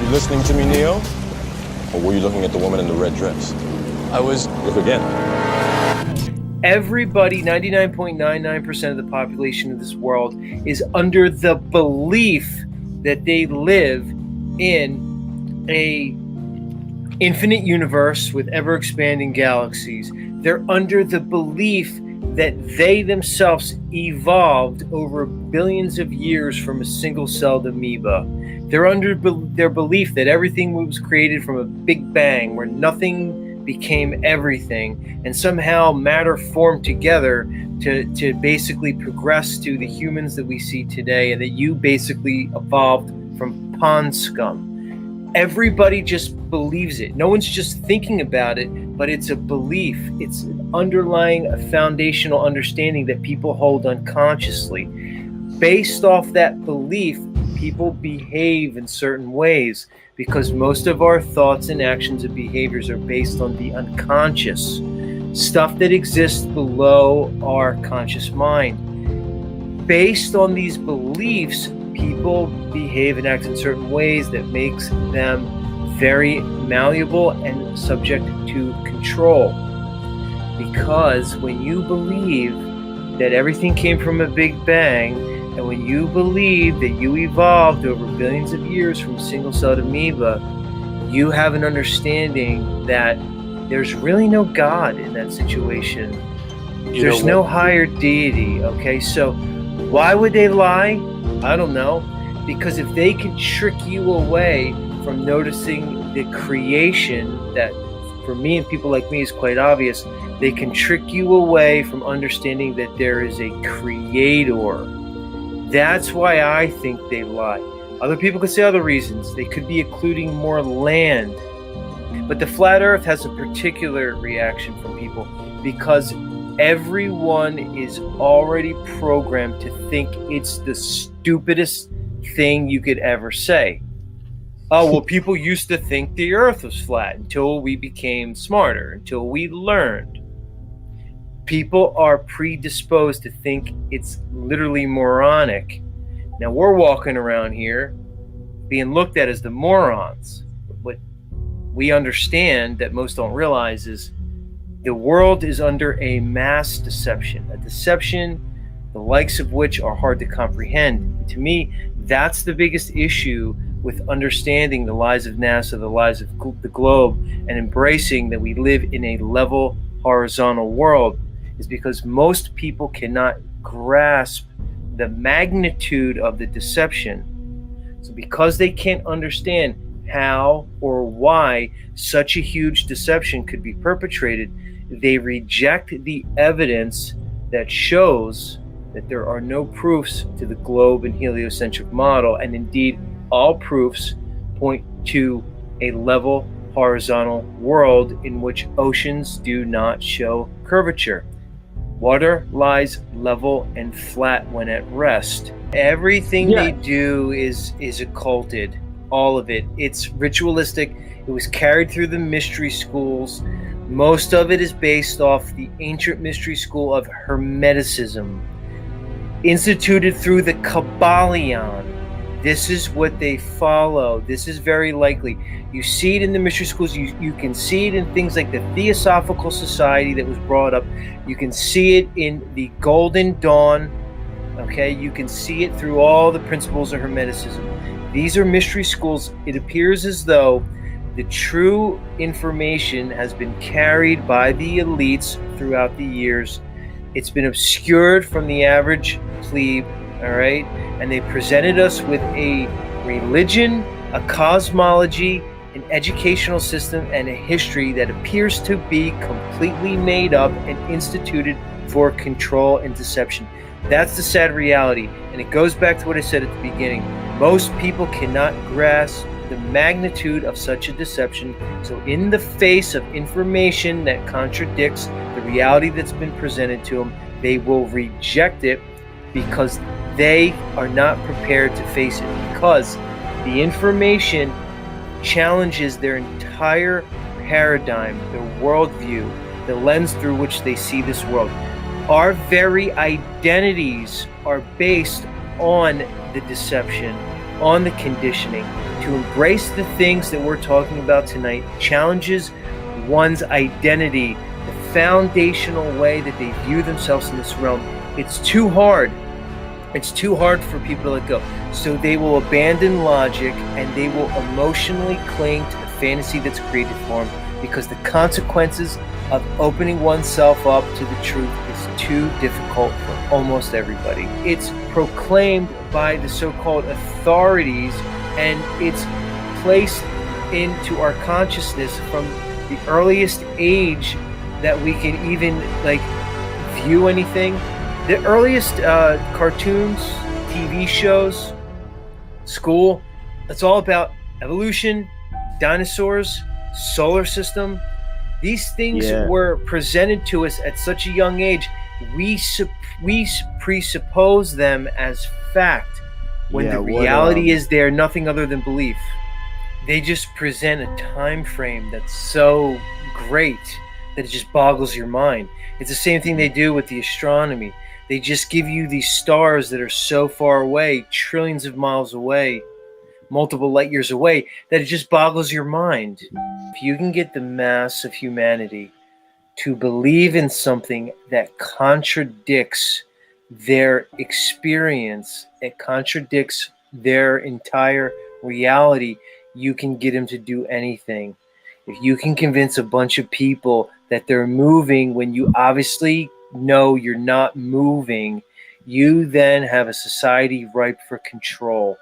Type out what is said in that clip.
You listening to me, Neo? Or were you looking at the woman in the red dress? I was. Look again. Everybody, 99.99% of the population of this world is under the belief that they live in a infinite universe with ever-expanding galaxies. They're under the belief that they themselves evolved over billions of years from a single-celled amoeba. They're under their belief that everything was created from a big bang where nothing became everything, and somehow matter formed together to basically progress to the humans that we see today, and that you basically evolved from pond scum. Everybody just believes it. No one's just thinking about it, but it's a belief. It's an underlying, a foundational understanding that people hold unconsciously. Based off that belief, people behave in certain ways because most of our thoughts and actions and behaviors are based on the unconscious, stuff that exists below our conscious mind. Based on these beliefs, people behave and act in certain ways that makes them very malleable and subject to control. Because when you believe that everything came from a big bang, and when you believe that you evolved over billions of years from a single-celled amoeba, you have an understanding that there's really no God in that situation. There's no higher deity, okay? So why would they lie? I don't know. Because if they can trick you away from noticing the creation that, for me and people like me, is quite obvious, they can trick you away from understanding that there is a creator. That's why I think they lie. Other people could say other reasons. They could be including more land. But the flat earth has a particular reaction from people because everyone is already programmed to think it's the stupidest thing you could ever say. Oh, well, people used to think the earth was flat until we became smarter, until we learned. People are predisposed to think it's literally moronic. Now we're walking around here being looked at as the morons. What we understand that most don't realize is the world is under a mass deception, a deception the likes of which are hard to comprehend. To me, that's the biggest issue with understanding the lies of NASA, the lies of the globe, and embracing that we live in a level horizontal world, is because most people cannot grasp the magnitude of the deception. So because they can't understand how or why such a huge deception could be perpetrated, they reject the evidence that shows that there are no proofs to the globe and heliocentric model, and indeed all proofs point to a level horizontal world in which oceans do not show curvature. Water lies level and flat when at rest. Everything they do is occulted, all of it. It's ritualistic. It was carried through the mystery schools. Most of it is based off the ancient mystery school of Hermeticism, instituted through the Kabbalion. This is what they follow. This is very likely. You see it in the mystery schools. You can see it in things like the Theosophical Society that was brought up. You can see it in the Golden Dawn. Okay, you can see it through all the principles of Hermeticism. These are mystery schools. It appears as though the true information has been carried by the elites throughout the years. It's been obscured from the average plebe, all right? And they presented us with a religion, a cosmology, an educational system, and a history that appears to be completely made up and instituted for control and deception. That's the sad reality. And it goes back to what I said at the beginning. Most people cannot grasp the magnitude of such a deception. So in the face of information that contradicts the reality that's been presented to them, they will reject it because they are not prepared to face it, because the information challenges their entire paradigm, their worldview, the lens through which they see this world. Our very identities are based on the deception. on the conditioning, to embrace the things that we're talking about tonight, challenges one's identity, the foundational way that they view themselves in this realm. It's too hard. It's too hard for people to let go. So they will abandon logic and they will emotionally cling to the fantasy that's created for them, because the consequences of opening oneself up to the truth is too difficult for almost everybody. It's proclaimed by the so-called authorities, and it's placed into our consciousness from the earliest age that we can even view anything. The earliest cartoons, TV shows, school, it's all about evolution, dinosaurs, solar system. These things were presented to us at such a young age. We presuppose them as fact, when the reality is they're nothing other than belief. They just present a time frame that's so great that it just boggles your mind. It's the same thing they do with the astronomy. They just give you these stars that are so far away, trillions of miles away, multiple light years away, that it just boggles your mind. If you can get the mass of humanity to believe in something that contradicts their experience, it contradicts their entire reality, you can get them to do anything. If you can convince a bunch of people that they're moving when you obviously know you're not moving, you then have a society ripe for control.